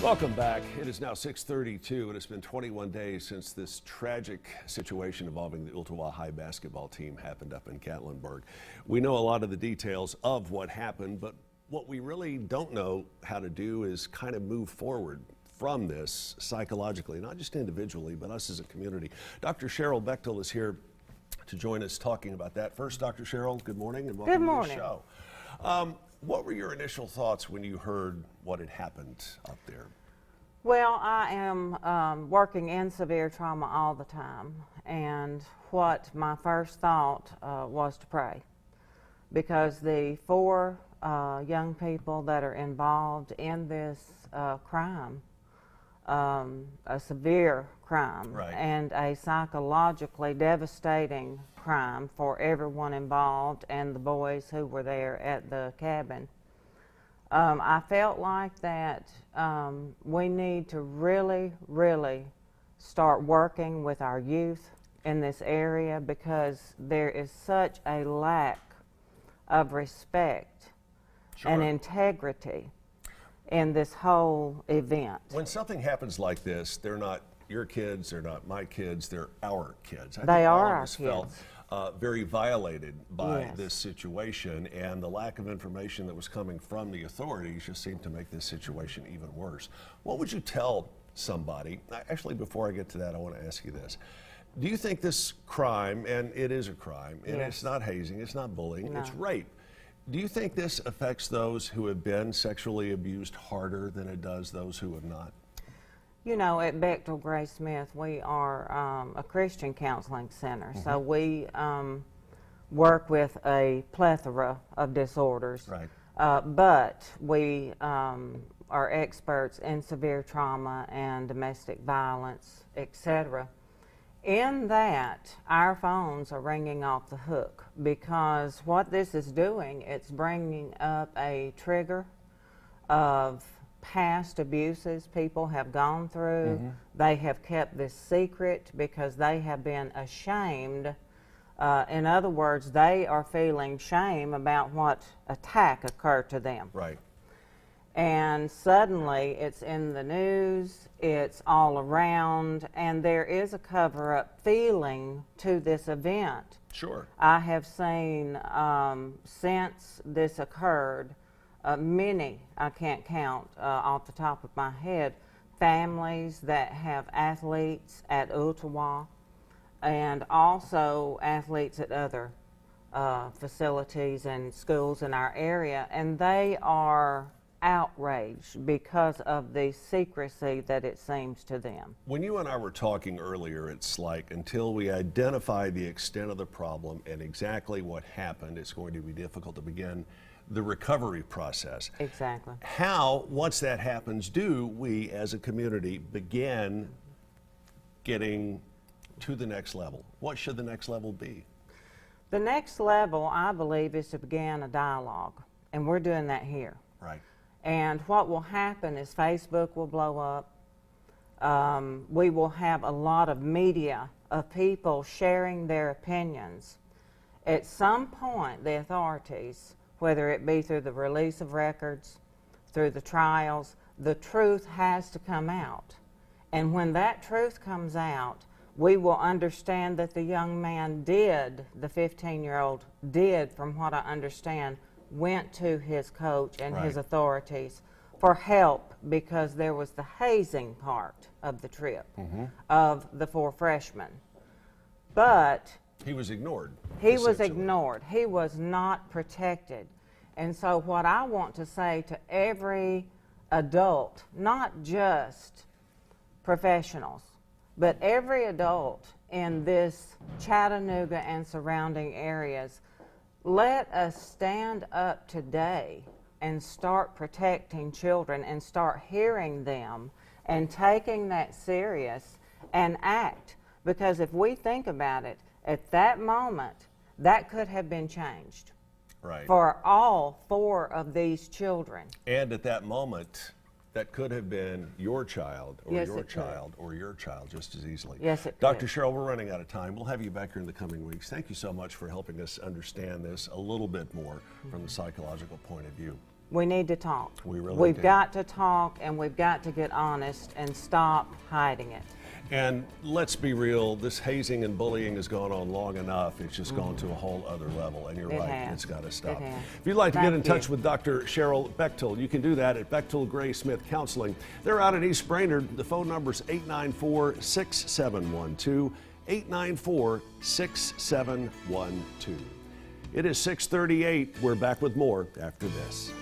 Welcome back. It is now 6:32 and it's been 21 days since this tragic situation involving the Ooltewah High basketball team happened up in Gatlinburg. We know a lot of the details of what happened, but what we really don't know how to do is kind of move forward from this psychologically, not just individually, but us as a community. Dr. Cheryl Bechtel is here to join us talking about that. First, Dr. Cheryl, good morning and welcome to the show. What were your initial thoughts when you heard what had happened up there? Well, I am working in severe trauma all the time, and what my first thought was to pray, because the four young people that are involved in this crime, a severe crime, right, and a psychologically devastating crime for everyone involved and the boys who were there at the cabin. I felt like that we need to really start working with our youth in this area, because there is such a lack of respect and integrity in this whole event. When something happens like this, they're not your kids, they're not my kids, they're our kids. I They think are all of our us kids. felt very violated by Yes. this situation, and the lack of information that was coming from the authorities just seemed to make this situation even worse. What would you tell somebody? Actually, before I get to that, I want to ask you this. Do you think this crime, and it is a crime, and Yes. it's not hazing, it's not bullying, No. it's rape. Do you think this affects those who have been sexually abused harder than it does those who have not? You know, at Bechtel Gray Smith, we are a Christian counseling center, so we work with a plethora of disorders. Right. But we are experts in severe trauma and domestic violence, etc. In that, our phones are ringing off the hook, because what this is doing, it's bringing up a trigger of past abuses people have gone through. They have kept this secret because they have been ashamed. In other words, they are feeling shame about what attack occurred to them. Right. And suddenly it's in the news, it's all around, and there is a cover-up feeling to this event. Sure. I have seen, since this occurred, many, I can't count off the top of my head, families that have athletes at Ooltewah and also athletes at other facilities and schools in our area, and they are outraged because of the secrecy that it seems to them. When you and I were talking earlier, it's like until we identify the extent of the problem and exactly what happened, it's going to be difficult to begin the recovery process. Exactly. How, once that happens, do we as a community begin getting to the next level? What should the next level be? The next level, I believe, is to begin a dialogue, and we're doing that here. Right. And what will happen is Facebook will blow up. We will have a lot of media of people sharing their opinions. At some point, the authorities, whether it be through the release of records, through the trials, the truth has to come out. And when that truth comes out, we will understand that the young man did, the 15-year-old did, from what I understand, went to his coach and his authorities for help, because there was the hazing part of the trip of the four freshmen. But he was ignored. he was ignored. He was not protected. And so what I want to say to every adult, not just professionals, but every adult in this Chattanooga and surrounding areas, let us stand up today and start protecting children and start hearing them and taking that serious and act. Because if we think about it, at that moment, that could have been changed. Right. For all four of these children. And at that moment, that could have been your child or Yes, your it could. child or your child just as easily. Yes, it Dr. could. Cheryl, we're running out of time. We'll have you back here in the coming weeks. Thank you so much for helping us understand this a little bit more from the psychological point of view. We need to talk. We really We've do. got to talk, and we've got to get honest and stop hiding it. And let's be real, this hazing and bullying has gone on long enough. It's just gone to a whole other level. And you're It right, has. it's got to stop. It has. If you'd like to get Thank in touch you. with Dr. Cheryl Bechtel, you can do that at Bechtel Gray Smith Counseling. They're out in East Brainerd. The phone number is 894-6712, 894-6712. It is 6:38. We're back with more after this.